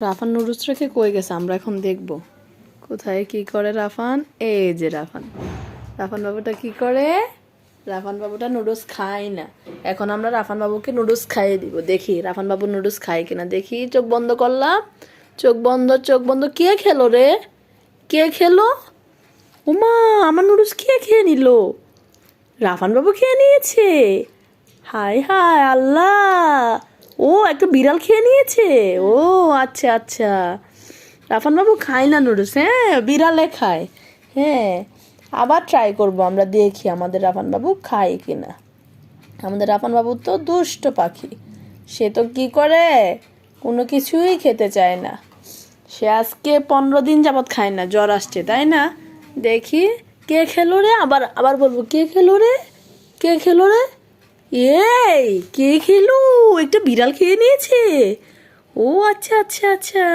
Rafan noodles রেখে কই গেছে আমরা এখন দেখব কোথায় কি করে রাফান। এই যে রাফান রাফান বাবুটা কি করে। রাফান বাবুটা নুডলস খায় না। এখন আমরা রাফান বাবুকে নুডলস খাইয়ে দিব। দেখি রাফান বাবু নুডলস খায় কিনা দেখি। চোখ বন্ধ করলাম, চোখ বন্ধ চোখ বন্ধ। কে খেলো রে, কে খেলো? উমা, আমার নুডলস কে খেয়ে নিল? রাফান বাবু খেয়ে নিয়েছে। হায় হায় আল্লাহ, ও একটা বিড়াল খেয়ে নিয়েছে। ও আচ্ছা আচ্ছা, রাফান বাবু খায় না নুডলস, হ্যাঁ বিড়ালে খায়। হ্যাঁ, আবার ট্রাই করব আমরা, দেখি আমাদের রাফান বাবু খায় কিনা। আমাদের রাফান বাবু তো দুষ্ট পাখি, সে তো কি করে কোনো কিছুই খেতে চায় না। সে আজকে 15 দিন যাবৎ খায় না, জ্বর আসছে তাই না। দেখি কে খেলো রে, আবার আবার বলবো কে খেলো রে, কে খেলো রে। এই কে খেলো? একটা বিড়াল খেয়ে নিয়েছে। ও আচ্ছা আচ্ছা আচ্ছা।